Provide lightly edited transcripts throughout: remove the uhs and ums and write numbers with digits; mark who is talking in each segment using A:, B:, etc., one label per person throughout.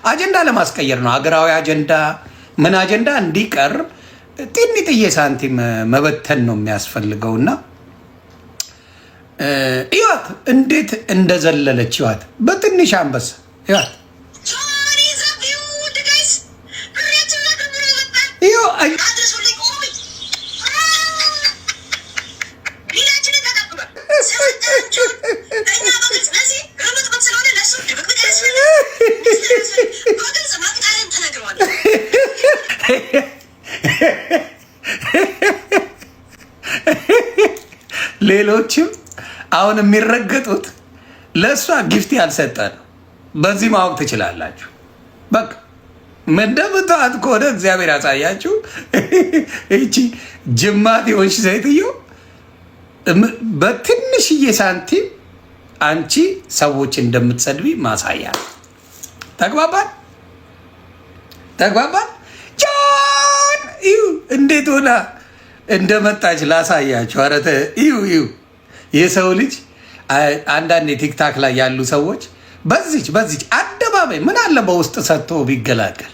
A: አጀንዳ ለማስቀየር ነው። ሀገራዊ አጀንዳ ምን አጀንዳ እንዲቀር ጥንጥዬ ሳንቲም መበተን ነው የሚያስፈልገውና ይዋት እንዴት እንደዘለለች ይዋት በትንሽ አንበሳ ይዋት ሌሎችም አሁን የሚረገጡት ለእሷ ጊፍት ያልሰጠ ነው። በዚህ ማወቅ ትችላላችሁ። በቃ መደብቷት ከሆነ እግዚአብሔር ያሳያችሁ። እቺ ጅማት የሆንሽ ሴትዮ በትንሽዬ ሳንቲም አንቺ ሰዎች እንደምትሰድቢ ማሳያ ነው። ተግባባን? ጆን እዩ እንዴት ሆና እንደመጣች ላሳያችሁ። ኧረ እዩ የሰው ልጅ አንዳንድ የቲክታክ ላይ ያሉ ሰዎች በዚች አደባባይ ምን አለ በውስጥ ሰጥቶ ቢገላገል።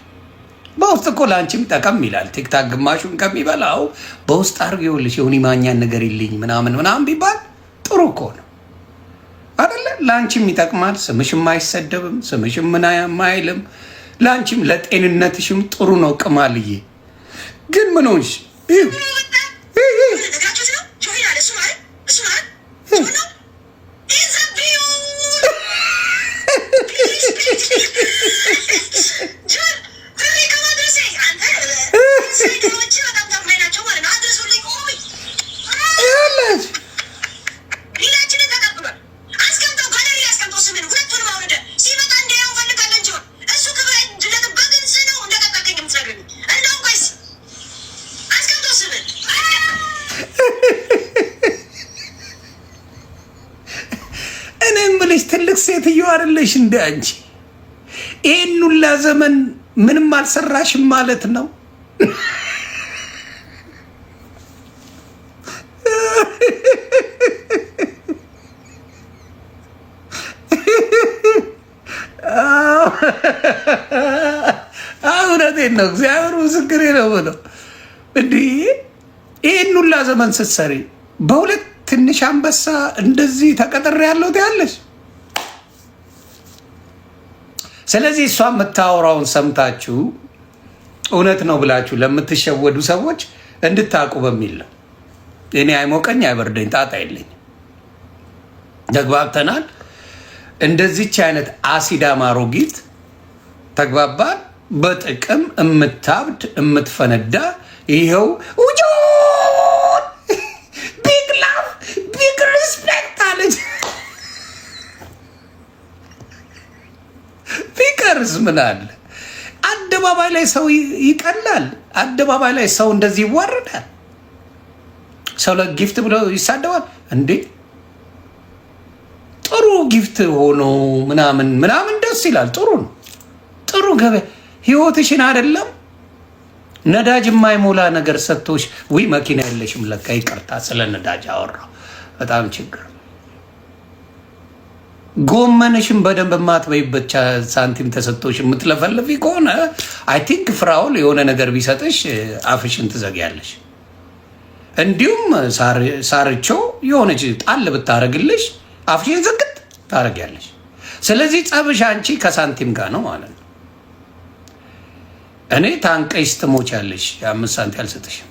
A: በውስጥ እኮ ለአንቺም ጠቀም ይላል። ቲክታክ ግማሹን ከሚበላው በውስጥ አድርጌውልሽ የሆነ ማኛን ነገር ይልኝ ምናምን ቢባል ጥሩ እኮ ነው አይደለ? ለአንቺም ይጠቅማል። ስምሽም አይሰደብም፣ ስምሽም ምን አይልም። ለአንቺም ለጤንነትሽም ጥሩ ነው። ቅማልዬ ግን ምን ሆንሽ? ትልቅ ሴትዮ አይደለሽ እንደ አንቺ ይሄን ሁላ ዘመን ምንም አልሰራሽም ማለት ነው? እውነቴን ነው። እግዚአብሔር ምስክሬ ነው ብለው እንዲህ ይሄን ሁላ ዘመን ስትሰሪ በሁለት ትንሽ አንበሳ እንደዚህ ተቀጥሬ ያለው ትያለሽ። ስለዚህ እሷ የምታወራውን ሰምታችሁ እውነት ነው ብላችሁ ለምትሸወዱ ሰዎች እንድታቁ በሚል ነው። እኔ አይሞቀኝ አይበርደኝ ጣጣ የለኝ። ተግባብተናል። እንደዚች አይነት አሲዳማ አሮጊት ተግባባን። በጥቅም የምታብድ የምትፈነዳ ይኸው ቢግ ላቭ ቢግ ሪስፔክት አለች። ፊከርስ ምን አለ? አደባባይ ላይ ሰው ይቀላል። አደባባይ ላይ ሰው እንደዚህ ይዋረዳል። ሰው ለጊፍት ብለው ይሳደባል እንዴ? ጥሩ ጊፍት ሆኖ ምናምን ደስ ይላል። ጥሩ ነው። ጥሩ ገበያ ህይወትሽን አይደለም ነዳጅ የማይሞላ ነገር ሰጥቶሽ ወይ መኪና የለሽም ለካ። ይቅርታ ስለ ነዳጅ አወራው። በጣም ችግር። ጎመንሽን በደንብ ማትበይበት ሳንቲም ተሰጥቶሽ የምትለፈልፊ ከሆነ አይ ቲንክ ፍራውል የሆነ ነገር ቢሰጥሽ አፍሽን ትዘጊያለሽ። እንዲሁም ሳርቾ የሆነች ጣል ብታረግልሽ አፍሽን ዝግት ታረጊያለሽ። ስለዚህ ጸብሽ አንቺ ከሳንቲም ጋር ነው ማለት ነው። እኔ ታንቀሽ ትሞቻለሽ። 5 ሳንቲም አልሰጥሽም።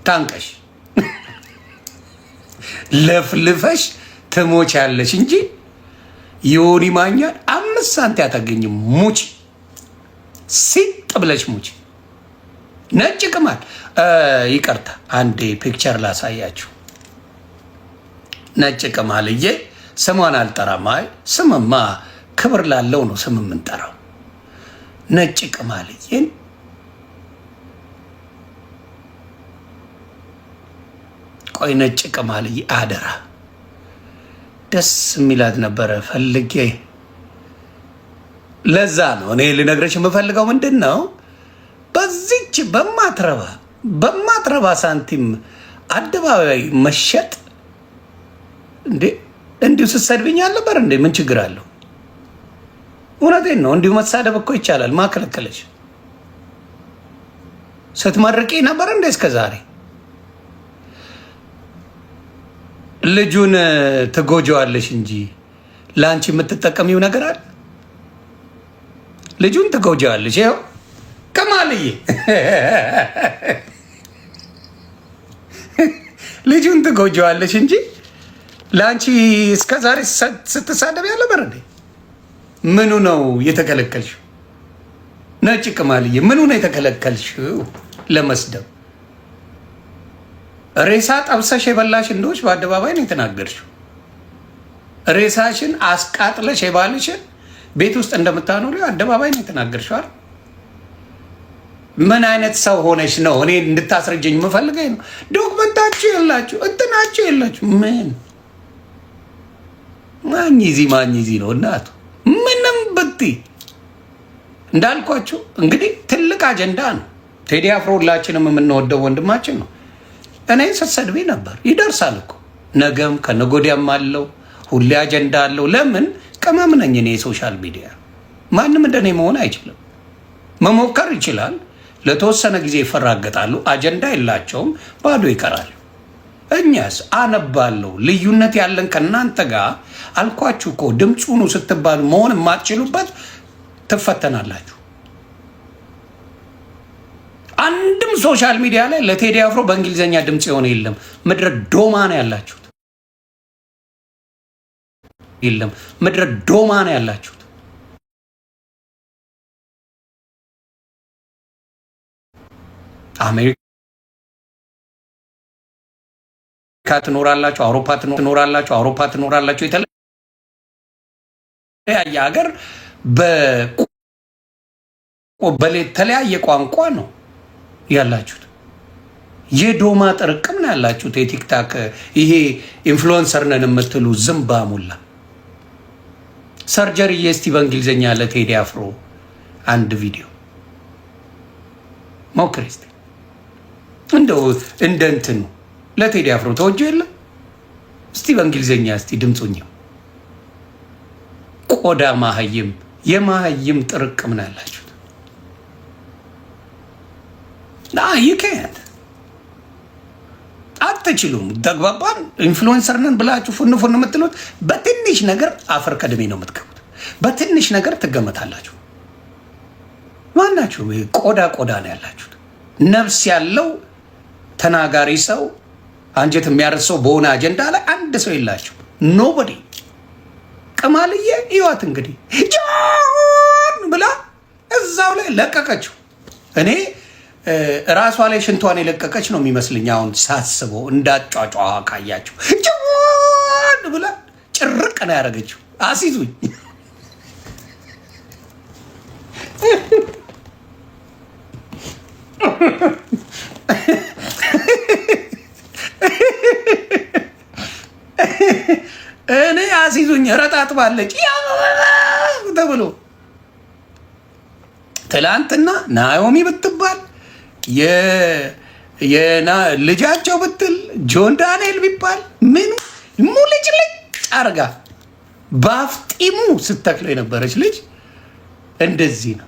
A: ታንቀሽ ለፍልፈሽ ትሞቻለሽ እንጂ ዮኒ ማኛ 5 ሳንቲም አታገኝም። ሙች ሲጥ ብለሽ ሙች። ነጭ ቅማል ይቅርታ፣ አንዴ ፒክቸር ላሳያችሁ። ነጭ ቅማልዬ ስሟን አልጠራም። አይ ስምማ ክብር ላለው ነው ስም የምንጠራው። ነጭ ቅማልዬን ቆይ፣ ነጭ ቅማልዬ አደራ፣ ደስ የሚላት ነበረ ፈልጌ። ለዛ ነው እኔ ልነግረሽ የምፈልገው ምንድን ነው፣ በዚች በማትረባ ሳንቲም አደባባይ መሸጥ እንዴ? እንዲሁ ስትሰድብኝ አልነበር እንዴ? ምን ችግር አለው? እውነቴን ነው። እንዲሁ መሳደብ እኮ ይቻላል። ማከለከለች ስትመርቂ ነበር እንደ እስከ ዛሬ ልጁን ትጎጂዋለሽ እንጂ ለአንቺ የምትጠቀሚው ነገር አለ? ልጁን ትጎጂዋለሽ። ይኸው ከማልዬ ልጁን ትጎጂዋለሽ እንጂ ለአንቺ እስከ ዛሬ ስትሳደብ ያለ በር እንዴ? ምኑ ነው የተከለከልሽው? ነጭ ቅማልዬ ምኑ ነው የተከለከልሽው ለመስደብ? ሬሳ ጠብሰሽ የበላሽ እንደዎች በአደባባይ ነው የተናገርሽው። ሬሳሽን አስቃጥለሽ የባልሽን ቤት ውስጥ እንደምታኖሪ አደባባይ ነው የተናገርሽው። ምን አይነት ሰው ሆነሽ ነው? እኔ እንድታስረጀኝ የምፈልገኝ ነው። ዶክመንታችሁ የላችሁ እንትናችሁ የላችሁ። ምን ማኝ ዚ ነው እናቱ። ምንም ብትይ እንዳልኳችሁ እንግዲህ ትልቅ አጀንዳ ነው። ቴዲ አፍሮ ሁላችንም የምንወደው ወንድማችን ነው። እኔ ስትሰድቢ ነበር። ይደርሳል እኮ ነገም ከነጎዲያም አለው። ሁሌ አጀንዳ አለው። ለምን ቅመም ነኝ እኔ። የሶሻል ሚዲያ ማንም እንደኔ መሆን አይችልም። መሞከር ይችላል። ለተወሰነ ጊዜ ይፈራገጣሉ። አጀንዳ የላቸውም። ባዶ ይቀራሉ። እኛስ አነባለሁ። ልዩነት ያለን ከእናንተ ጋር አልኳችሁ እኮ። ድምፁኑ ስትባሉ መሆን የማትችሉበት ትፈተናላችሁ። አንድም ሶሻል ሚዲያ ላይ ለቴዲ አፍሮ በእንግሊዝኛ ድምፅ የሆነ የለም። ምድረ ዶማ ነው ያላችሁት። የለም ምድረ ዶማ ነው ያላችሁት። አሜሪካ ትኖራላችሁ፣ አውሮፓ ትኖራላችሁ፣ አውሮፓ ትኖራላችሁ። የተለያየ ሀገር በተለያየ ቋንቋ ነው ያላችሁት። የዶማ ጥርቅም ነው ያላችሁት። የቲክታክ ይሄ ኢንፍሉዌንሰር ነን የምትሉ ዝምባ ሙላ ሰርጀሪ እስቲ በእንግሊዝኛ ለቴዲ አፍሮ አንድ ቪዲዮ ሞክሪ እስቲ። እንደው እንደ እንትኑ ለቴዲ አፍሮ ተወጆ የለ እስቲ በእንግሊዝኛ እስቲ ድምፁኛው። ቆዳ ማህይም የማህይም ጥርቅም ነው ያላችሁት። ይከት አትችሉም። ተግባባን። ኢንፍሉዌንሰር ነን ብላችሁ ፉን የምትሉት በትንሽ ነገር አፈር ከድሜ ነው የምትገቡት። በትንሽ ነገር ትገመታላችሁ። ማናችሁ? ቆዳ ነው ያላችሁት። ነፍስ ያለው ተናጋሪ ሰው አንጀት የሚያርሰው በሆነ አጀንዳ ላይ አንድ ሰው የላችሁ። ኖቦዲ። ቅማልዬ ይዋት እንግዲህ ጆን ብላ እዛው ላይ ለቀቀችው። እኔ ራሷ ላይ ሽንቷን የለቀቀች ነው የሚመስልኝ አሁን ሳስበው። እንዳጫጫ ካያችሁ ጆን ብላ ጭርቅ ነው ያደረገችው። አሲዙኝ እኔ አሲዙኝ ረጣጥባለች ተብሎ ትላንትና ናኦሚ ብትባል ልጃቸው ብትል ጆን ዳንኤል ቢባል ምኑ ሙልጭልጭ አርጋ በአፍጢሙ ስተክለው የነበረች ልጅ እንደዚህ ነው።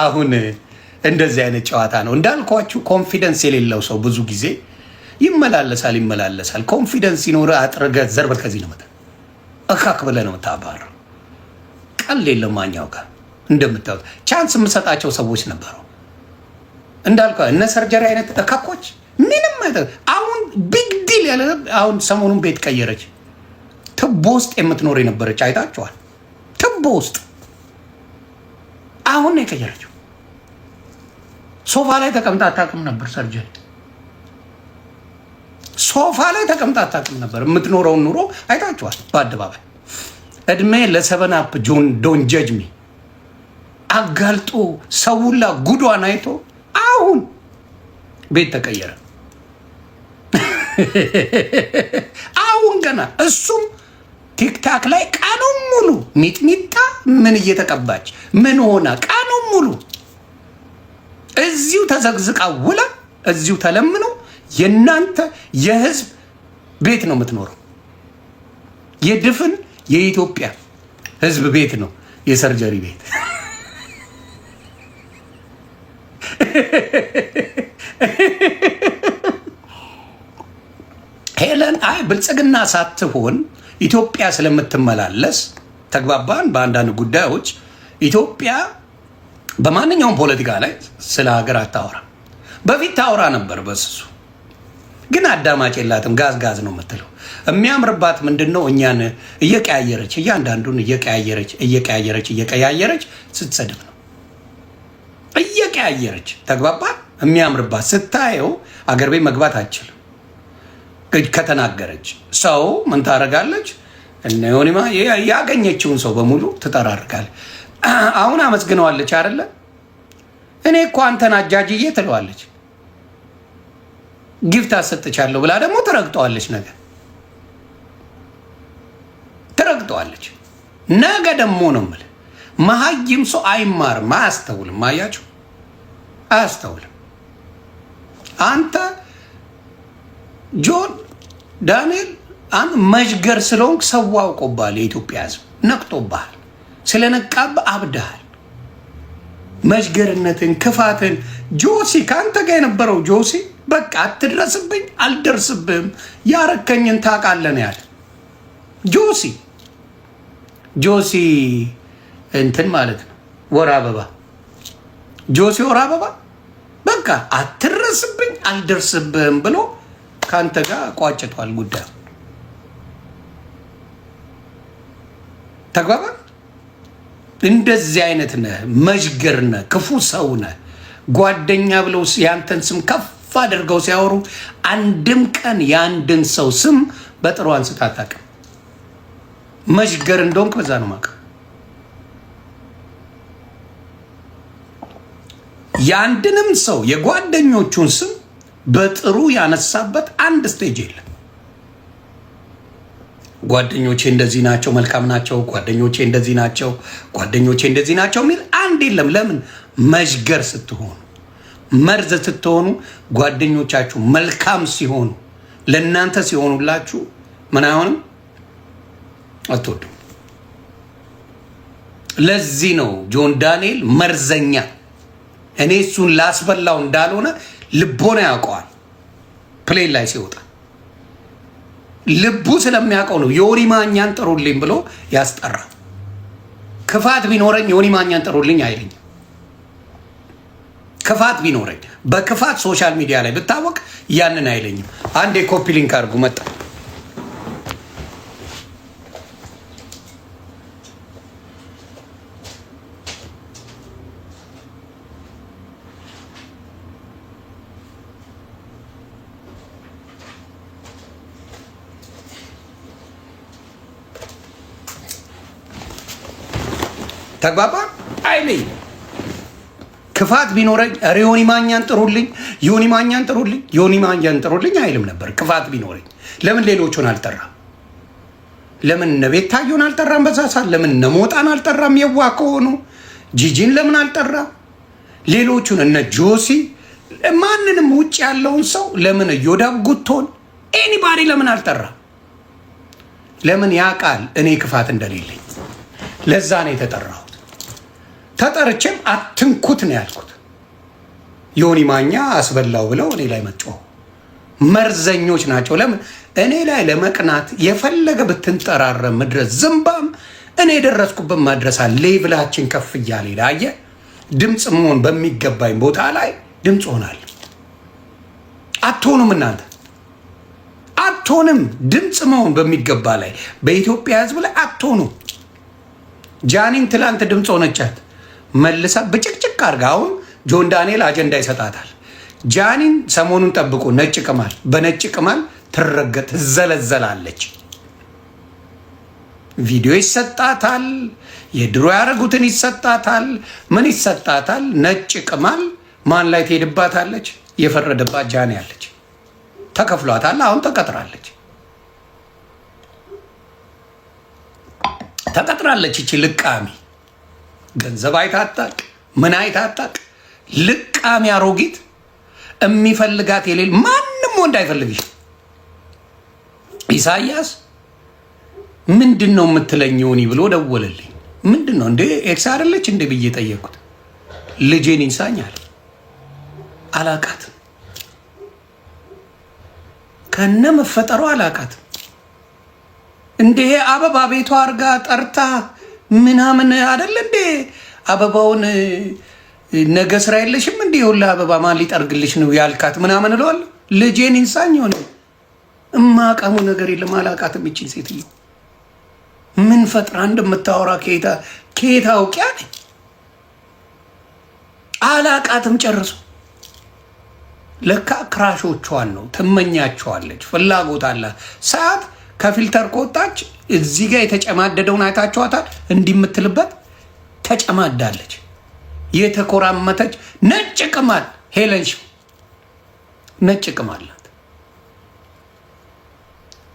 A: አሁን እንደዚህ አይነት ጨዋታ ነው እንዳልኳችሁ። ኮንፊደንስ የሌለው ሰው ብዙ ጊዜ ይመላለሳል። ኮንፊደንስ ሲኖር አጥረገ ዘርበል ከዚህ ነው መጣ እካክ ብለህ ነው የምታባረው። ቀልድ የለም ማኛው ጋር እንደምታዩት ቻንስ የምሰጣቸው ሰዎች ነበሩ እንዳልኳ እነ ሰርጀሪ አይነት እካኮች ምንም አይደል። አሁን ቢግ ዲል ያለ አሁን ሰሞኑን ቤት ቀየረች። ትቦ ውስጥ የምትኖር የነበረች አይታችኋል። ትቦ ውስጥ አሁን ነው የቀየረችው። ሶፋ ላይ ተቀምጣ አታውቅም ነበር። ሰርጀሪ ሶፋ ላይ ተቀምጣ አታውቅም ነበር። የምትኖረውን ኑሮ አይታችኋል በአደባባይ። እድሜ ለሰቨን አፕ ዶን ጀጅ ሚ አጋልጦ ሰውላ ጉዷን አይቶ አሁን ቤት ተቀየረ። አሁን ገና እሱም ቲክታክ ላይ ቀኑን ሙሉ ሚጥሚጣ ምን እየተቀባች ምን ሆና ቀኑን ሙሉ እዚሁ ተዘግዝቃ ውላ እዚሁ ተለምኖ የናንተ የህዝብ ቤት ነው የምትኖረው። የድፍን የኢትዮጵያ ህዝብ ቤት ነው የሰርጀሪ ቤት ሄለን አይ ብልጽግና ሳትሆን ኢትዮጵያ ስለምትመላለስ ተግባባን። በአንዳንድ ጉዳዮች ኢትዮጵያ በማንኛውም ፖለቲካ ላይ ስለ ሀገር አታወራ። በፊት ታወራ ነበር በስሱ ግን አዳማጭ የላትም። ጋዝ ጋዝ ነው የምትለው። የሚያምርባት ምንድን ነው? እኛን እየቀያየረች እያንዳንዱን እየቀያየረች ስትሰድብ ነው እየቀያየረች ተግባባ። የሚያምርባት ስታየው አገር ቤት መግባት አችልም። ከተናገረች ሰው ምን ታደርጋለች? እነ ዮኒማ ያገኘችውን ሰው በሙሉ ትጠራርጋለች። አሁን አመስግነዋለች አይደለ? እኔ እኮ አንተን አጃጅዬ ትለዋለች። ጊፍት አሰጥቻለሁ ብላ ደግሞ ትረግጠዋለች። ነገ ደግሞ ነው የምልህ። መሀይም ሰው አይማርም፣ አያስተውልም። አያችሁ፣ አያስተውልም። አንተ ጆን ዳንኤል መዥገር ስለሆንክ ሰው አውቆብሃል። የኢትዮጵያ ሕዝብ ነቅቶብሃል። ስለነቃብህ አብደሃል። መዥገርነትን፣ ክፋትን ጆሲ ከአንተ ጋር የነበረው ጆሲ በቃ አትድረስብኝ፣ አልደርስብህም፣ ያረከኝን ታውቃለህ ነው ያለ ጆሲ እንትን ማለት ነው። ወር አበባ ጆሲ ወር አበባ በቃ አትድረስብኝ፣ አልደርስብህም ብሎ ከአንተ ጋር ቋጭቷል ጉዳዩ። ተግባባ። እንደዚህ አይነት ነህ፣ መዥገር ነህ፣ ክፉ ሰው ነህ። ጓደኛ ብለው ያንተን ስም ከፍ አድርገው ሲያወሩ አንድም ቀን የአንድን ሰው ስም በጥሩ አንስታ አታውቅም። መዥገር እንደሆንክ በዛ ነው የማውቀው። የአንድንም ሰው የጓደኞቹን ስም በጥሩ ያነሳበት አንድ ስቴጅ የለም። ጓደኞቼ እንደዚህ ናቸው፣ መልካም ናቸው፣ ጓደኞቼ እንደዚህ ናቸው፣ ጓደኞቼ እንደዚህ ናቸው የሚል አንድ የለም። ለምን? መዥገር ስትሆኑ፣ መርዝ ስትሆኑ፣ ጓደኞቻችሁ መልካም ሲሆኑ፣ ለእናንተ ሲሆኑላችሁ ምን አይሆንም፣ አትወዱም። ለዚህ ነው ጆን ዳንኤል መርዘኛ። እኔ እሱን ላስበላው እንዳልሆነ ልቦና ያውቀዋል። ፕሌን ላይ ሲወጣ ልቡ ስለሚያውቀው ነው ዮኒ ማኛን ጥሩልኝ ብሎ ያስጠራ። ክፋት ቢኖረኝ ዮኒ ማኛን ጥሩልኝ አይለኝም። ክፋት ቢኖረኝ በክፋት ሶሻል ሚዲያ ላይ ብታወቅ ያንን አይለኝም። አንዴ ኮፒ ሊንክ አድርጉ መጣ። ተግባባ አይለኝ። ክፋት ቢኖረኝ ኧረ ዮኒ ማኛን ጥሩልኝ፣ ዮኒ ማኛን ጥሩልኝ፣ ዮኒ ማኛን ጥሩልኝ አይልም ነበር። ክፋት ቢኖረኝ ለምን ሌሎቹን አልጠራም? ለምን እነ ቤታዮን አልጠራም? በዛ ሰዓት ለምን እነ ሞጣን አልጠራም? የዋ ከሆኑ ጂጂን ለምን አልጠራም? ሌሎቹን እነ ጆሲ ማንንም ውጭ ያለውን ሰው ለምን እዮዳብ ጉቶን ኤኒባዲ ለምን አልጠራም? ለምን ያውቃል እኔ ክፋት እንደሌለኝ። ለዛ ነው የተጠራሁት። ተጠርቼም አትንኩት ነው ያልኩት። ዮኒ ማኛ አስበላው ብለው እኔ ላይ መጮሁ መርዘኞች ናቸው። ለምን እኔ ላይ ለመቅናት የፈለገ ብትንጠራረ ምድረስ ዝምባም እኔ የደረስኩበት ማድረሳ ሌቭላችን ከፍ እያለ ላየ ድምፅ መሆን በሚገባኝ ቦታ ላይ ድምፅ ሆናል። አትሆኑም፣ እናንተ አትሆንም። ድምፅ መሆን በሚገባ ላይ በኢትዮጵያ ሕዝብ ላይ አትሆኑም። ጃኒን ትላንት ድምፅ ሆነቻት መልሳ ብጭቅጭቅ አድርጋ አሁን ጆን ዳንኤል አጀንዳ ይሰጣታል። ጃኒን ሰሞኑን ጠብቁ፣ ነጭ ቅማል በነጭ ቅማል ትረገጥ ትዘለዘላለች። ቪዲዮ ይሰጣታል፣ የድሮ ያደረጉትን ይሰጣታል፣ ምን ይሰጣታል። ነጭ ቅማል ማን ላይ ትሄድባታለች? የፈረደባት ጃኒ ያለች ተከፍሏታል። አሁን ተቀጥራለች። እቺ ልቃሚ ገንዘብ አይታጣቅ ምን አይታጣቅ ልቃሚ አሮጊት የሚፈልጋት የሌል ማንም ወንድ አይፈልግሽ። ኢሳያስ ምንድን ነው የምትለኝ ዮኒ ብሎ ደወለልኝ። ምንድን ነው እንዴ ኤክስ አይደለች እንዴ ብዬ ጠየቅኩት። ልጄን ይንሳኛል አላቃት ከነ መፈጠሩ አላቃት እንዴ አበባ ቤቷ አርጋ ጠርታ ምናምን አይደል እንዴ አበባውን ነገ ስራ የለሽም እንዴ ሁላ አበባ ማን ሊጠርግልሽ ነው ያልካት ምናምን እለዋለሁ። ልጄን ይንሳኝ ሆነ እማቀሙ ነገር የለም አላቃትም። ይችን ሴትዮ ምን ፈጥራ እንደምታወራ ከየት አውቂያ አላቃትም ጨርሶ። ለካ ክራሾቿን ነው ትመኛቸዋለች፣ ፍላጎት አላት። ሰዓት ከፊልተር ከወጣች እዚህ ጋር የተጨማደደውን አይታችኋታል። እንዲህ የምትልበት ተጨማዳለች። የተኮራመተች ነጭ ቅማል ሄለንሽ ነጭ ቅማል ናት።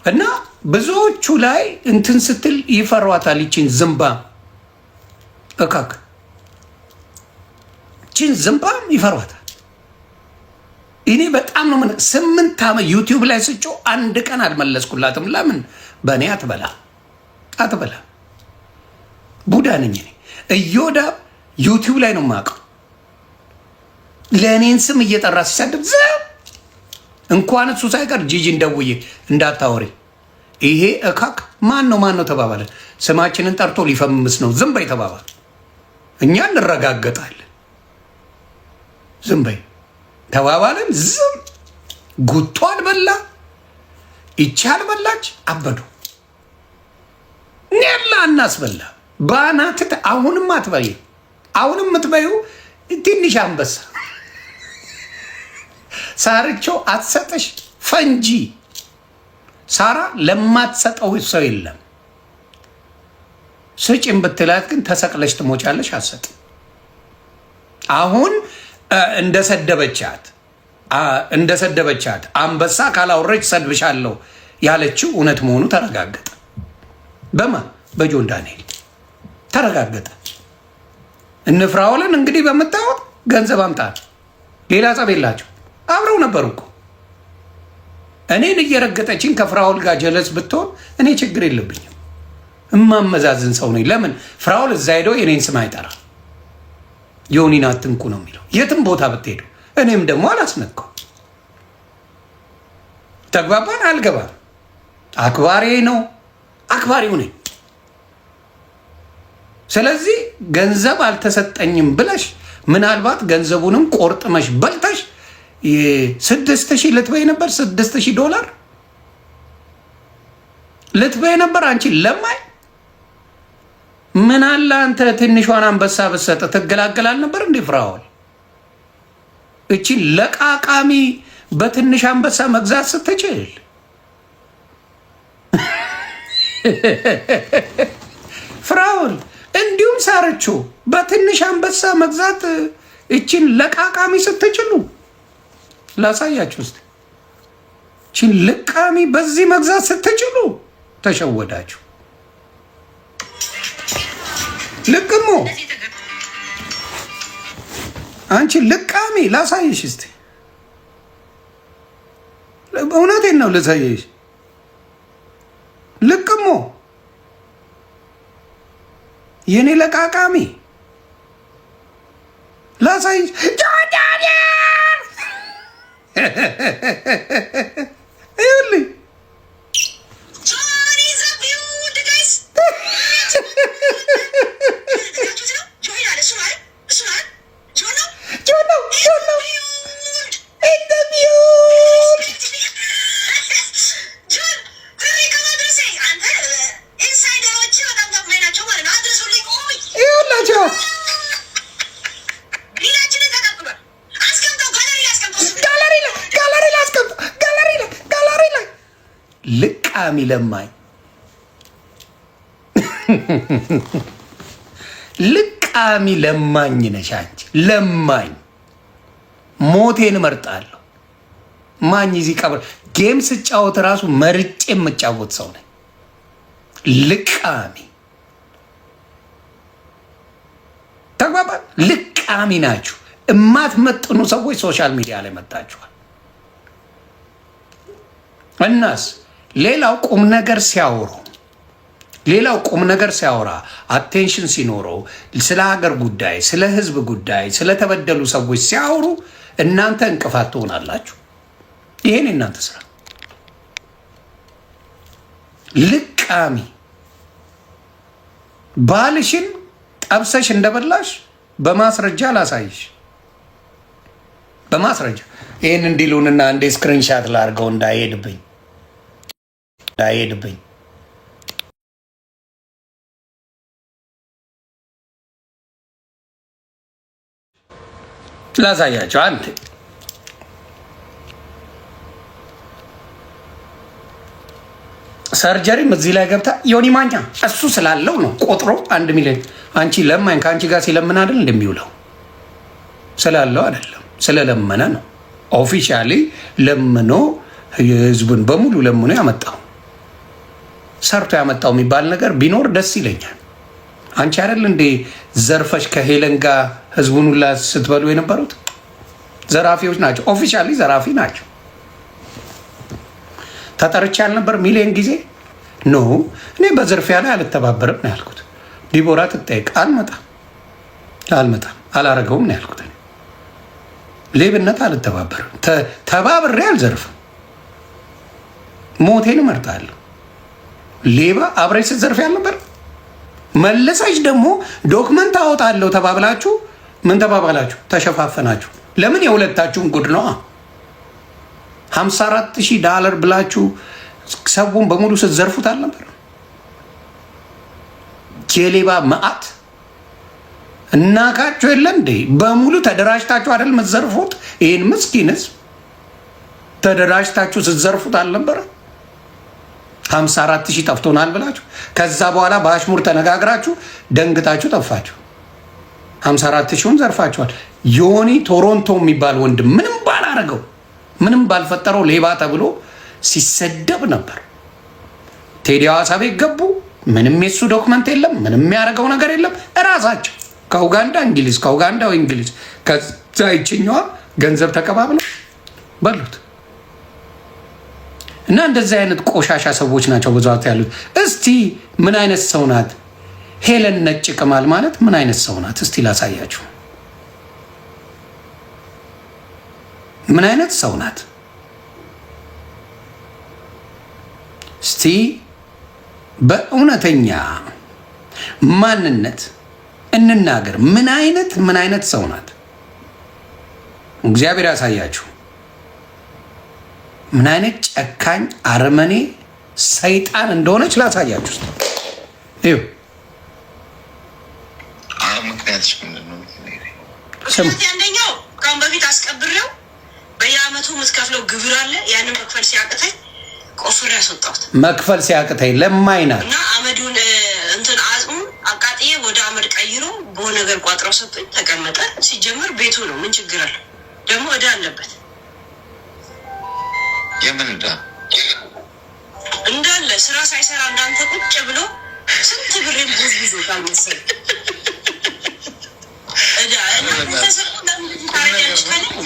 A: እና ብዙዎቹ ላይ እንትን ስትል ይፈሯታል። ይችን ዝምባም እካክ ይችን ዝምባም ይፈሯታል። እኔ በጣም ነው 8 ዓመት ዩቲዩብ ላይ ስጮ አንድ ቀን አልመለስኩላትም። ለምን በእኔ አትበላ ቡዳ ነኝ እኔ። እዮዳብ ዩቲዩብ ላይ ነው የማውቀው። ለእኔን ስም እየጠራ ሲሳደብ እንኳን እሱ ሳይቀር ጂጂን ደውዬ እንዳታወሪ ይሄ እካክ ማን ነው ተባባለ። ስማችንን ጠርቶ ሊፈምስ ነው ዝም በይ ተባባል። እኛ እንረጋገጣለን። ዝም በይ ተባባለን። ዝም ጉቶ አልበላ ይቻ አልበላች አበዱ ኔላ እናስበላ ባናትት አሁንም አትበይ። አሁንም የምትበዩ ትንሽ አንበሳ ሳርቸው አትሰጥሽ ፈንጂ ሳራ ለማትሰጠው ሰው የለም። ስጭን ብትላት ግን ተሰቅለሽ ትሞቻለሽ። አትሰጥም። አሁን እንደሰደበቻት አንበሳ ካላወረች ሰድብሻለሁ ያለችው እውነት መሆኑ ተረጋገጠ። በጆን ዳንኤል ተረጋገጠ። እንፍራውልን እንግዲህ በምታወቅ ገንዘብ አምጣት። ሌላ ጸብ የላቸው። አብረው ነበሩ እኮ እኔን እየረገጠችኝ ከፍራውል ጋር ጀለስ ብትሆን እኔ ችግር የለብኝም። እማመዛዝን ሰው ነኝ። ለምን ፍራውል እዛ ሄዶ የኔን ስም አይጠራ? ዮኒን አትንኩ ነው የሚለው የትም ቦታ ብትሄዱ። እኔም ደግሞ አላስነካው። ተግባባን? አልገባም። አክባሪ ነው፣ አክባሪው ነኝ። ስለዚህ ገንዘብ አልተሰጠኝም ብለሽ ምናልባት ገንዘቡንም ቆርጥመሽ በልተሽ 6,000 ልትበይ ነበር። $6,000 ልትበይ ነበር። አንቺ ለማይ ምን አለ አንተ ትንሿን አንበሳ ብትሰጥ ትገላገላል ነበር እንዴ? ፍራውል እቺ ለቃቃሚ በትንሽ አንበሳ መግዛት ስትችል ፍራውል እንዲሁም ሳርቾ በትንሽ አንበሳ መግዛት እቺን ለቃቃሚ ስትችሉ ላሳያችሁ እስቲ። እቺን ልቃሚ በዚህ መግዛት ስትችሉ ተሸወዳችሁ። ልቅሞ አንቺ ልቃሚ ላሳይሽ እስቲ። እውነቴን ነው ልሳይሽ። ልቅሞ የኔ ለቃቃሚ ላሳይሽ። ይኸውልኝ ልቃሚ ለማኝ ልቃሚ ለማኝ ነሽ አንቺ። ለማኝ ሞቴን እመርጣለሁ። ማኝ እዚህ ቀብር ጌም ስጫወት ራሱ መርጬ የምጫወት ሰው ነኝ። ልቃሚ ተግባባን። ልቃሚ ናችሁ። እማትመጥኑ ሰዎች ሶሻል ሚዲያ ላይ መጣችኋል። እናስ ሌላው ቁም ነገር ሲያወሩ ሌላው ቁም ነገር ሲያወራ አቴንሽን ሲኖረው ስለ ሀገር ጉዳይ፣ ስለ ህዝብ ጉዳይ፣ ስለተበደሉ ሰዎች ሲያወሩ እናንተ እንቅፋት ትሆናላችሁ። ይሄን እናንተ ስራ። ልቃሚ ባልሽን ጠብሰሽ እንደበላሽ በማስረጃ ላሳይሽ፣ በማስረጃ ይህን እንዲሉንና እንደ ስክሪንሻት ላድርገው እንዳይሄድብኝ ላሳያቸው። አንድ ሰርጀሪም እዚህ ላይ ገብታ ዮኒ ማኛ እሱ ስላለው ነው ቆጥሮ 1 ሚሊዮን። አንቺ ለማኝ ከአንቺ ጋር ሲለምን አይደል እንደሚውለው? ስላለው አይደለም ስለለመነ ነው። ኦፊሻሊ ለምኖ ህዝቡን በሙሉ ለምኖ ያመጣው ሰርቶ ያመጣው የሚባል ነገር ቢኖር ደስ ይለኛል። አንቺ አይደል እንዴ ዘርፈሽ ከሄለን ጋር ህዝቡን ሁላ ስትበሉ የነበሩት? ዘራፊዎች ናቸው። ኦፊሻሊ ዘራፊ ናቸው። ተጠርቻ አልነበር ሚሊዮን ጊዜ? ኖ እኔ በዝርፊያ ላይ አልተባበርም ነው ያልኩት። ዲቦራ ትጠይቅ። አልመጣም አላረገውም ነው ያልኩት። ሌብነት አልተባበርም። ተባብሬ አልዘርፍም። ሞቴን እመርጣለሁ። ሌባ አብረሽ ስትዘርፊ አልነበር? መለሰች ደግሞ ዶክመንት አወጣለሁ ተባብላችሁ ምን ተባባላችሁ? ተሸፋፈናችሁ። ለምን? የሁለታችሁን ጉድ ነዋ። $54,000 ብላችሁ ሰውን በሙሉ ስትዘርፉት አልነበር? የሌባ መዓት እናካችሁ የለ እንዴ? በሙሉ ተደራጅታችሁ አይደል የምትዘርፉት? ይህን ምስኪን ህዝብ ተደራጅታችሁ ስትዘርፉት አልነበረ? 54,000 ጠፍቶናል ብላችሁ ከዛ በኋላ በአሽሙር ተነጋግራችሁ ደንግጣችሁ ጠፋችሁ። 54,000ውን ዘርፋችኋል። ዮኒ ቶሮንቶ የሚባል ወንድም ምንም ባላረገው ምንም ባልፈጠረው ሌባ ተብሎ ሲሰደብ ነበር። ቴዲ ሐዋሳ ቤት ገቡ። ምንም የሱ ዶክመንት የለም። ምንም የሚያደርገው ነገር የለም። እራሳቸው ከኡጋንዳ እንግሊዝ፣ ከኡጋንዳ እንግሊዝ፣ ከዛ ይችኛዋ ገንዘብ ተቀባብለው በሉት። እና እንደዚህ አይነት ቆሻሻ ሰዎች ናቸው በዛት ያሉት። እስቲ ምን አይነት ሰው ናት ሄለን ነጭ ቅማል ማለት? ምን አይነት ሰው ናት? እስቲ ላሳያችሁ። ምን አይነት ሰው ናት? እስቲ በእውነተኛ ማንነት እንናገር። ምን አይነት ሰው ናት? እግዚአብሔር ያሳያችሁ። ምን አይነት ጨካኝ አረመኔ ሰይጣን እንደሆነች ላሳያችሁ። እዩ።
B: ምክንያትሽ ምንድን ነው? አንደኛው ከአሁን በፊት አስቀብሬው በየአመቱ የምትከፍለው ግብር አለ። ያንን መክፈል ሲያቅተኝ ቆፍሬ ያስወጣሁት።
A: መክፈል ሲያቅተኝ ለማይናት
B: እና አመዱን እንትን አጽሙን አቃጥዬ ወደ አመድ ቀይሮ በሆነ ነገር ቋጥረው ሰጡኝ። ተቀመጠ። ሲጀምር ቤቱ ነው። ምን ችግር አለ? ደግሞ እዳ አለበት።
C: የምን እዳ?
B: እንዳለ ስራ ሳይሰራ እንዳንተ ቁጭ ብሎ ስንት ብሬን ብዙ ካልመሰል እዳ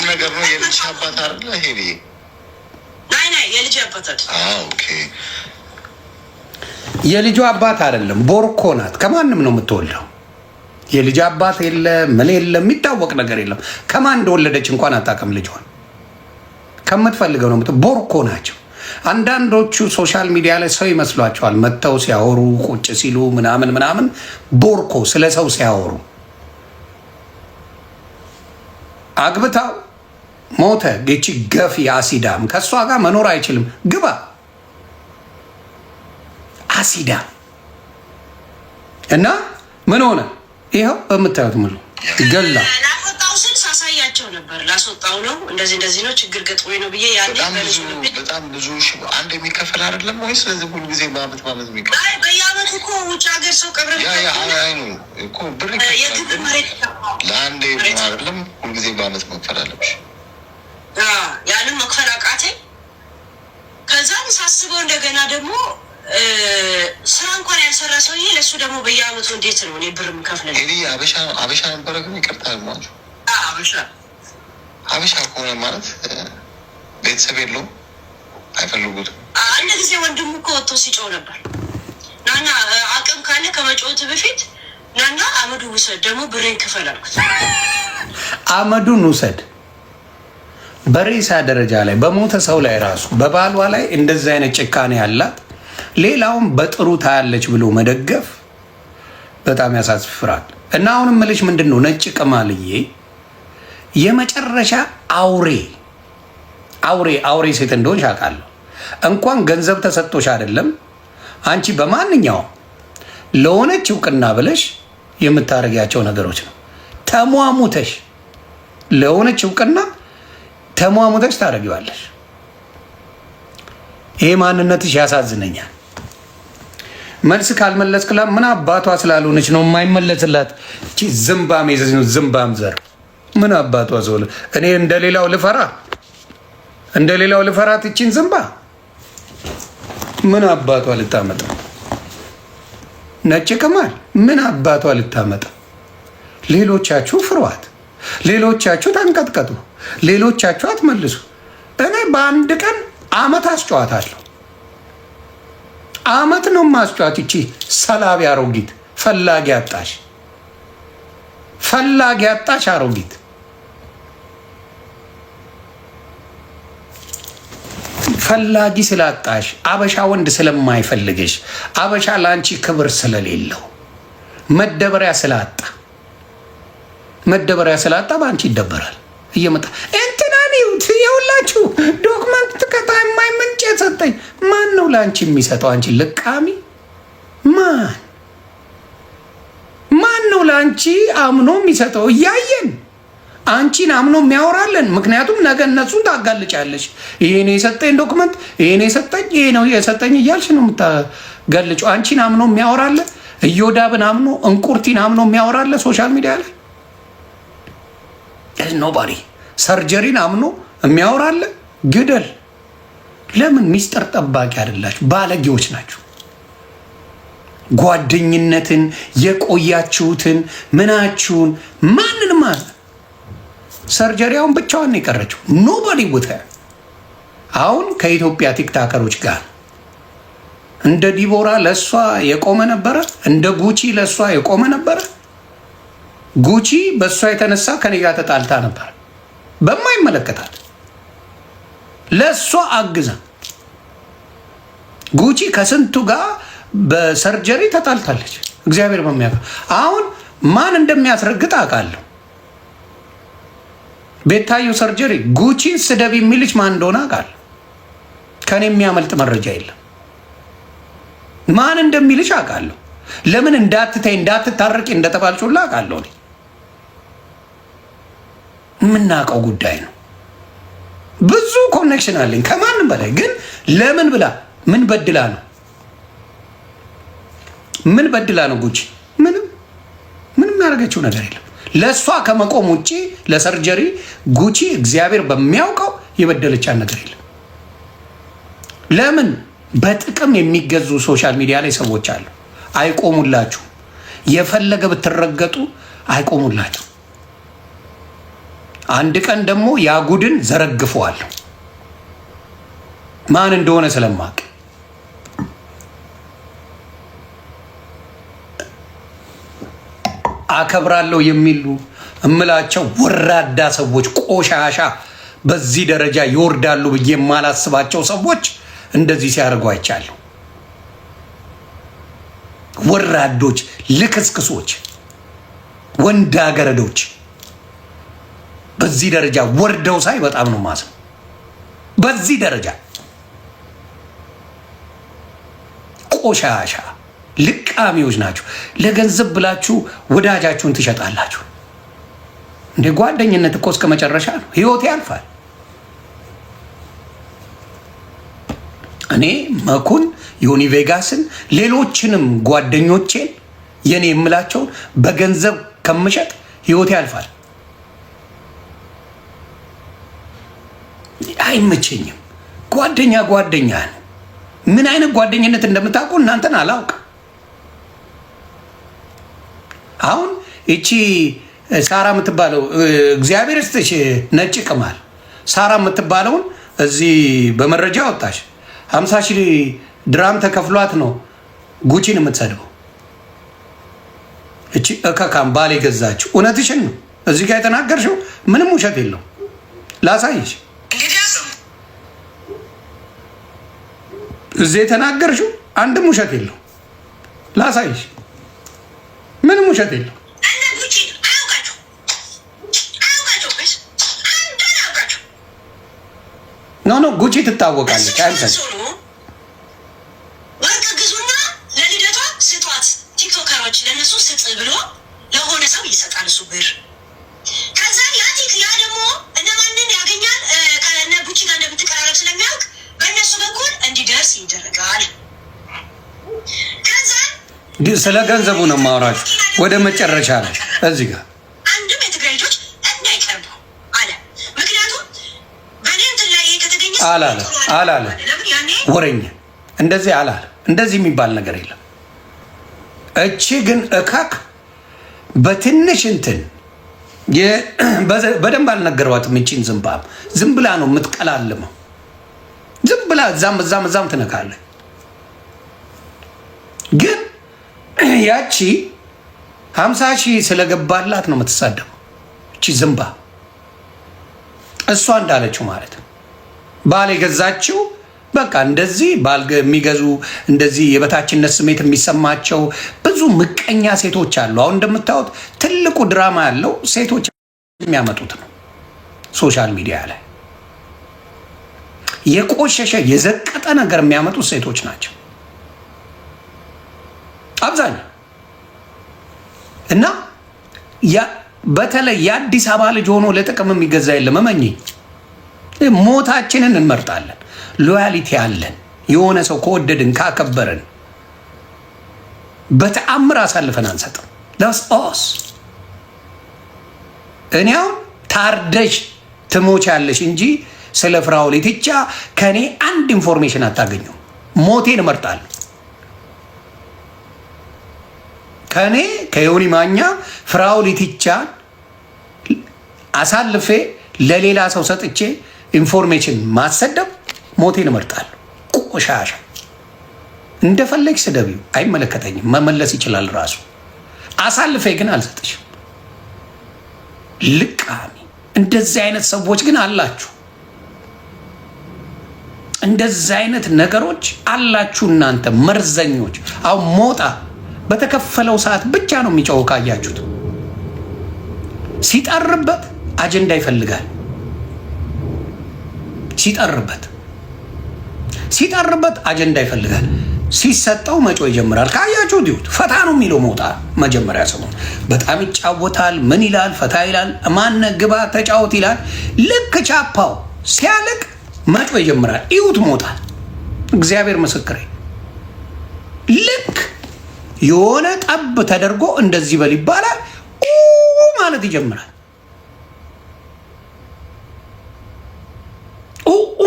C: ነገር ነው። የልጅ አባት አይደለ? ሄሪ
B: ናይ የልጅ አባት አይደል?
C: ኦኬ።
A: የልጁ አባት አይደለም፣ ቦርኮ ናት። ከማንም ነው የምትወልደው። የልጅ አባት የለ ምን የለ፣ የሚታወቅ ነገር የለም። ከማን እንደወለደች እንኳን አታውቅም። ልጇን ከምትፈልገው ነው። ቦርኮ ናቸው። አንዳንዶቹ ሶሻል ሚዲያ ላይ ሰው ይመስሏቸዋል። መጥተው ሲያወሩ ቁጭ ሲሉ ምናምን ቦርኮ ስለ ሰው ሲያወሩ አግብታው ሞተ። ጌቺ ገፊ አሲዳም ከእሷ ጋር መኖር አይችልም። ግባ አሲዳም እና ምን ሆነ? ይኸው በምታዩት ሙሉ ገላ
B: ላስወጣው ስል ሳሳያቸው ነበር። ላስወጣው ነው እንደዚህ ነው ችግር ገጥሞኝ ነው ብዬ ያኔ
C: በጣም ብዙ አንድ የሚከፈል አይደለም ወይ? ስለዚህ ሁሉ ጊዜ በአመት የሚከፈል
B: በየአመቱ እኮ ውጭ ሀገር ሰው ቀብረ
C: እኮ ብር ለአንዴ አይደለም፣ ሁልጊዜ በአመት መክፈል አለብሽ።
B: ያንን መክፈል አቃተኝ። ከዛም ሳስበው እንደገና ደግሞ ስራ እንኳን ያልሰራ ሰውዬ ለእሱ ደግሞ በየአመቱ እንዴት ነው እኔ ብር የምከፍለው?
C: አበሻ ነበረ ግን ይቅርታ ማቸው አበሻ ከሆነ ማለት ቤተሰብ የለውም፣ አይፈልጉትም።
B: አንድ ጊዜ ወንድሙ እኮ ወጥቶ ሲጮህ ነበር። ናና አቅም ካለ ከመጫወት በፊት ናና አመዱን ውሰድ፣ ደግሞ ብሬን ክፈል አልኩት።
A: አመዱን ውሰድ። በሬሳ ደረጃ ላይ በሞተ ሰው ላይ ራሱ በባሏ ላይ እንደዚህ አይነት ጭካኔ ያላት ሌላውን በጥሩ ታያለች ብሎ መደገፍ በጣም ያሳስፍራል። እና አሁንም ምልሽ ምንድን ነው ነጭ ቅማልዬ የመጨረሻ አውሬ ሴት እንደሆንሽ አውቃለሁ። እንኳን ገንዘብ ተሰጥቶሽ አይደለም አንቺ በማንኛውም ለሆነች እውቅና ብለሽ የምታደርጊያቸው ነገሮች ነው። ተሟሙተሽ ለሆነች እውቅና ተሟሙተሽ ታደርጊዋለሽ። ይሄ ማንነትሽ ያሳዝነኛል። መልስ ካልመለስክላ ምን አባቷ ስላልሆነች ነው የማይመለስላት? እቺ ዝምባም ዝምባም ዘር ምን አባቷ ዘው እኔ እንደሌላው ልፈራት እቺን ዝምባ ምን አባቷ ልታመጣ? ነጭ ቅማል ምን አባቷ ልታመጣ? ሌሎቻችሁ ፍሯት፣ ሌሎቻችሁ ተንቀጥቀጡ፣ ሌሎቻችሁ አትመልሱ። እኔ በአንድ ቀን አመት አስጨዋታለሁ። አመት ነው ማስጨዋት። ይቺ ሰላቢ አሮጊት ፈላጊ አጣሽ አሮጊት ፈላጊ ስላጣሽ አበሻ ወንድ ስለማይፈልግሽ አበሻ ለአንቺ ክብር ስለሌለው መደበሪያ ስላጣ በአንቺ ይደበራል። እየመጣ እንትናን የሁላችሁ ዶክመንት ትከታ የማይመንጭ የሰጠኝ ማን ነው ለአንቺ የሚሰጠው? አንቺ ልቃሚ ማን ነው ለአንቺ አምኖ የሚሰጠው? እያየን አንቺን አምኖ የሚያወራለን። ምክንያቱም ነገ እነሱን ታጋልጫለሽ። ይሄ ነው የሰጠኝ ዶክመንት፣ ይሄ ነው የሰጠኝ እያልሽ ነው የምታጋልጪው። አንቺን አምኖ የሚያወራለ፣ እዮዳብን አምኖ እንቁርቲን አምኖ የሚያወራለ ሶሻል ሚዲያ ላይ ኖባዲ። ሰርጀሪን አምኖ የሚያወራለ ግደል። ለምን ሚስጥር ጠባቂ አይደላችሁ? ባለጌዎች ናችሁ። ጓደኝነትን የቆያችሁትን ምናችሁን ማንንም ሰርጀሪያውን ብቻዋን ነው የቀረችው። ኖባዲ ቦታ አሁን ከኢትዮጵያ ቲክታከሮች ጋር እንደ ዲቦራ ለእሷ የቆመ ነበረ፣ እንደ ጉቺ ለእሷ የቆመ ነበረ። ጉቺ በእሷ የተነሳ ከኔ ጋር ተጣልታ ነበር። በማይመለከታት ለእሷ አግዛ ጉቺ ከስንቱ ጋር በሰርጀሪ ተጣልታለች። እግዚአብሔር በሚያውቀው አሁን ማን እንደሚያስረግጥ አውቃለሁ። ቤታዩ ሰርጀሪ ጉቺን ስደብ የሚልች ማን እንደሆነ አውቃለሁ። ከኔ የሚያመልጥ መረጃ የለም። ማን እንደሚልች አውቃለሁ። ለምን እንዳትተይ እንዳትታረቂ እንደተባልችሁላ አውቃለሁ። የምናውቀው ጉዳይ ነው። ብዙ ኮኔክሽን አለኝ ከማንም በላይ። ግን ለምን ብላ ምን በድላ ነው ጉቺ? ምንም ያደረገችው ነገር የለም። ለእሷ ከመቆም ውጭ ለሰርጀሪ ጉቺ እግዚአብሔር በሚያውቀው የበደለቻት ነገር የለም። ለምን በጥቅም የሚገዙ ሶሻል ሚዲያ ላይ ሰዎች አሉ። አይቆሙላችሁ። የፈለገ ብትረገጡ አይቆሙላችሁ። አንድ ቀን ደግሞ ያጉድን ዘረግፈዋለሁ ማን እንደሆነ ስለማቅ። አከብራለሁ የሚሉ እምላቸው ወራዳ ሰዎች፣ ቆሻሻ በዚህ ደረጃ ይወርዳሉ ብዬ የማላስባቸው ሰዎች እንደዚህ ሲያደርጉ አይቻለሁ። ወራዶች፣ ልክስክሶች፣ ወንዳገረዶች በዚህ ደረጃ ወርደው ሳይ በጣም ነው ማዘን። በዚህ ደረጃ ቆሻሻ ልቃሚዎች ናቸው። ለገንዘብ ብላችሁ ወዳጃችሁን ትሸጣላችሁ። እንደ ጓደኝነት እኮ እስከ መጨረሻ ነው። ህይወት ያልፋል። እኔ መኩን፣ ዮኒ ቬጋስን፣ ሌሎችንም ጓደኞቼን የኔ የምላቸውን በገንዘብ ከምሸጥ ህይወት ያልፋል። አይመቸኝም። ጓደኛ ነው። ምን አይነት ጓደኝነት እንደምታውቁ እናንተን አላውቅም። አሁን እቺ ሳራ የምትባለው እግዚአብሔር ስትሽ ነጭ ቅማል ሳራ የምትባለውን እዚህ በመረጃ ወጣሽ 50,000 ድራም ተከፍሏት ነው ጉቺን የምትሰድበው እቺ እከካም ባል የገዛችው እውነትሽን ነው። እዚህ ጋር የተናገርሽው ምንም ውሸት የለው። ላሳይሽ። እዚህ የተናገርሽው አንድም ውሸት የለው። ላሳይሽ። ምንም ውሸት የለው። ኖ ጉቺ ትታወቃለች። አንተ
B: ወርቅ ግዙና ለልደቷ ስጧት፣ ቲክቶከሮች ለነሱ ስጥ ብሎ ለሆነ ሰው ይሰጣል እሱ ብር። ከዛ ያ ደግሞ እነማንን ያገኛል? ከነ ጉቺ ጋር እንደምትቀራረብ ስለሚያውቅ በእነሱ በኩል እንዲደርስ ይደረጋል። ከዛ
A: ስለ ገንዘቡ ነው የማወራችሁ። ወደ መጨረሻ ላይ እዚህ ጋር
B: አንድም የትግራይ ልጆች እንዳይቀርቡ አለ። ምክንያቱም በእኔ እንትን ላይ ከተገኘ
A: አላለ ወሬኛ እንደዚህ አላለ። እንደዚህ የሚባል ነገር የለም። እቺ ግን እካክ በትንሽ እንትን በደንብ አልነገሯትም። እቺን ዝም ብላ ነው የምትቀላልመው። ዝም ብላ እዛም ትነካለች። ግን ያቺ 50,000 ስለገባላት ነው የምትሳደበው። እቺ ዝምባ እሷ እንዳለችው ማለት ነው። ባል የገዛችው በቃ እንደዚህ ባል የሚገዙ እንደዚህ የበታችነት ስሜት የሚሰማቸው ብዙ ምቀኛ ሴቶች አሉ። አሁን እንደምታዩት ትልቁ ድራማ ያለው ሴቶች የሚያመጡት ነው። ሶሻል ሚዲያ ላይ የቆሸሸ የዘቀጠ ነገር የሚያመጡት ሴቶች ናቸው አብዛኛው። እና በተለይ የአዲስ አበባ ልጅ ሆኖ ለጥቅም የሚገዛ የለም። እመኚ፣ ሞታችንን እንመርጣለን። ሎያሊቲ አለን። የሆነ ሰው ከወደድን ካከበርን በተአምር አሳልፈን አንሰጥም። ዳስኦስ እኔ አሁን ታርደሽ ትሞቻለሽ እንጂ ስለ ፍራኦል ኢቲቻ ከኔ አንድ ኢንፎርሜሽን አታገኘው። ሞቴን እመርጣለሁ። ከኔ ከዮኒ ማኛ ፍራኦል ኢቲቻ አሳልፌ ለሌላ ሰው ሰጥቼ ኢንፎርሜሽን ማሰደብ ሞቴን እመርጣለሁ። ቆሻሻ እንደፈለግሽ ስደቢው፣ አይመለከተኝም። መመለስ ይችላል ራሱ። አሳልፌ ግን አልሰጥሽም። ልቃሚ እንደዚህ አይነት ሰዎች ግን አላችሁ። እንደዚህ አይነት ነገሮች አላችሁ እናንተ መርዘኞች። አሁን ሞጣ በተከፈለው ሰዓት ብቻ ነው የሚጮው። ካያችሁት ሲጠርበት አጀንዳ ይፈልጋል። ሲጠርበት አጀንዳ ይፈልጋል። ሲሰጠው መጮ ይጀምራል። ካያችሁ ዲዩት ፈታ ነው የሚለው ሞጣ መጀመሪያ ሰሞን በጣም ይጫወታል። ምን ይላል? ፈታ ይላል። ማነ ግባ ተጫወት ይላል። ልክ ቻፓው ሲያልቅ መጮ ይጀምራል። ይሁት ሞጣ እግዚአብሔር ምስክሬ። ልክ የሆነ ጠብ ተደርጎ እንደዚህ በል ይባላል ማለት ይጀምራል።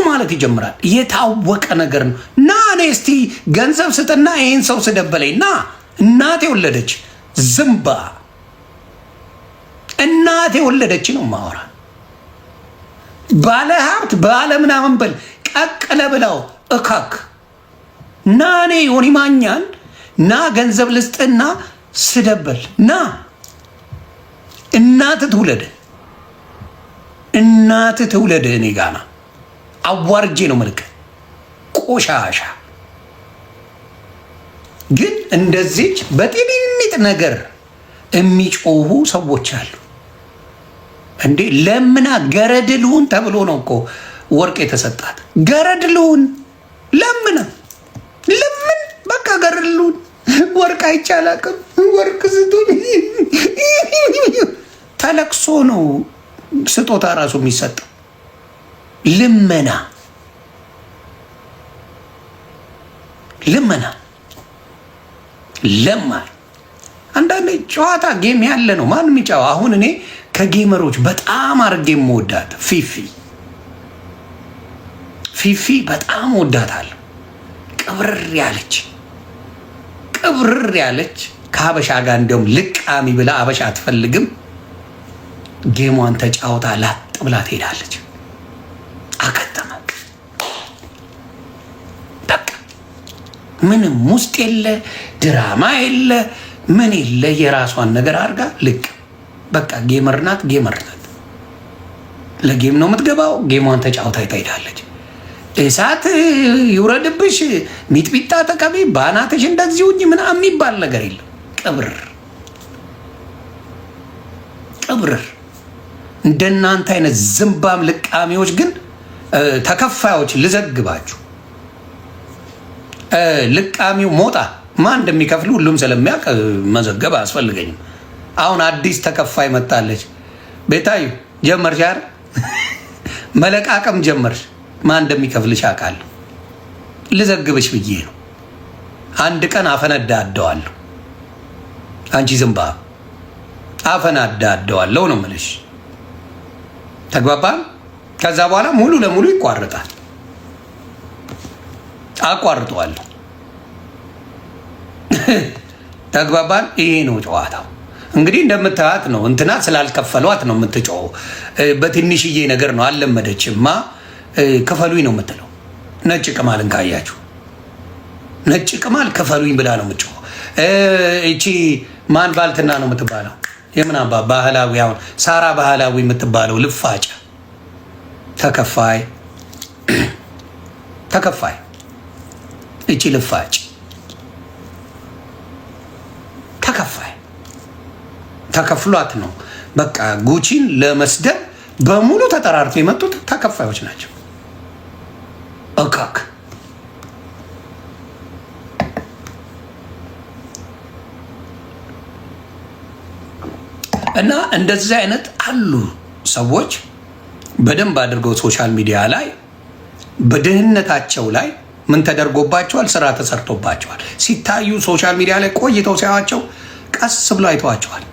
A: ማለት ይጀምራል። የታወቀ ነገር ነው። ና እኔ እስቲ ገንዘብ ስጥና ይሄን ሰው ስደበለኝ ና። እናቴ ወለደች ዝምባ፣ እናቴ ወለደች ነው ማወራ። ባለ ሀብት ባለ ምናምን በል ቀቅለ ብለው እካክ ና እኔ ዮኒ ማኛን ና ገንዘብ ልስጥና ስደበል ና። እናት ትውለድ እኔ ጋና አዋርጄ ነው መልክ ቆሻሻ። ግን እንደዚህ በጥሚት ነገር የሚጮሁ ሰዎች አሉ እንዴ። ለምና ገረድልሁን ተብሎ ነው እኮ ወርቅ የተሰጣት። ገረድልሁን ለምን በቃ ገረድልሁን ወርቅ አይቻላቅም። ወርቅ ስጡኝ ተለቅሶ ነው ስጦታ ራሱ የሚሰጠው። ልመና ለማኝ። አንዳንዴ ጨዋታ ጌም ያለ ነው። ማንም ይጫው። አሁን እኔ ከጌመሮች በጣም አድርጌ የምወዳት ፊፊ በጣም ወዳታለሁ። ቅብርር ያለች ከሀበሻ ጋር እንዲያውም ልቃሚ ብላ ሀበሻ አትፈልግም። ጌሟን ተጫውታ ላጥ ብላ ትሄዳለች። አከተመ በቃ ምንም ውስጥ የለ ድራማ የለ ምን የለ የራሷን ነገር አድርጋ ልቅ በቃ ጌመር ናት። ለጌም ነው የምትገባው። ጌሟን ተጫውታ ትሄዳለች። እሳት ይውረድብሽ፣ ሚጥሚጣ ተቀቢ፣ ባናትሽ እንደዚህ ሁኚ ምናምን የሚባል ነገር የለም። ቅብር እንደናንተ አይነት ዝምባም ልቃሚዎች ግን ተከፋዮች ልዘግባችሁ። ልቃሚው ሞጣ ማን እንደሚከፍል ሁሉም ስለሚያውቅ መዘገብ አያስፈልገኝም። አሁን አዲስ ተከፋይ መጣለች። ቤታዩ ጀመርሽ አይደል? መለቃቀም ጀመርሽ። ማን እንደሚከፍልሽ አውቃለሁ። ልዘግብሽ ብዬ ነው። አንድ ቀን አፈነዳደዋለሁ። አንቺ ዝምባ አፈነዳደዋለሁ ነው የምልሽ። ተግባባን? ከዛ በኋላ ሙሉ ለሙሉ ይቋርጣል። አቋርጠዋለሁ። ተግባባን? ይሄ ነው ጨዋታው። እንግዲህ እንደምታያት ነው። እንትና ስላልከፈሏት ነው የምትጮው። በትንሽዬ ነገር ነው አልለመደችማ። ክፈሉኝ ነው የምትለው። ነጭ ቅማልን ካያችሁ ነጭ ቅማል ክፈሉኝ ብላ ነው የምትጮው። እቺ ማን ባልትና ነው የምትባለው? የምናባ ባህላዊ አሁን ሳራ ባህላዊ የምትባለው ልፋጭ ተከፋይ እቺ ልፋጭ ተከፋይ ተከፍሏት ነው በቃ ጉቺን ለመስደብ በሙሉ ተጠራርቶ የመጡት ተከፋዮች ናቸው። እካክ እና እንደዚህ አይነት አሉ ሰዎች በደንብ አድርገው ሶሻል ሚዲያ ላይ በድህነታቸው ላይ ምን ተደርጎባቸዋል? ስራ ተሰርቶባቸዋል። ሲታዩ ሶሻል ሚዲያ ላይ ቆይተው ሲያዩዋቸው ቀስ ብሎ አይተዋቸዋል።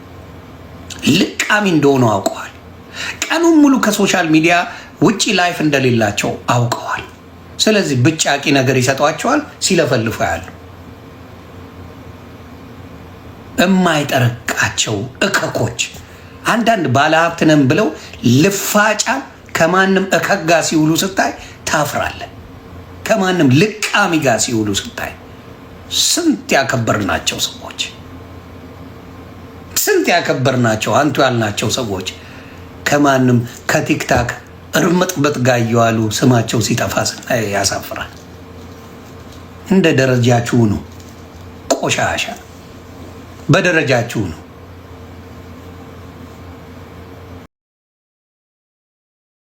A: ልቃሚ እንደሆኑ አውቀዋል። ቀኑን ሙሉ ከሶሻል ሚዲያ ውጪ ላይፍ እንደሌላቸው አውቀዋል። ስለዚህ ብጫቂ ነገር ይሰጧቸዋል። ሲለፈልፉ ያሉ የማይጠረቃቸው እከኮች አንዳንድ ባለሀብት ነን ብለው ልፋጫ ከማንም እከክ ጋር ሲውሉ ስታይ ታፍራለህ። ከማንም ልቃሚ ጋር ሲውሉ ስታይ ስንት ያከበርናቸው ሰዎች ስንት ያከበርናቸው አንቱ ያልናቸው ሰዎች ከማንም ከቲክታክ እርምጥበት ጋር እየዋሉ ስማቸው ሲጠፋ ስናይ ያሳፍራል። እንደ ደረጃችሁ ነው። ቆሻሻ በደረጃችሁ ነው።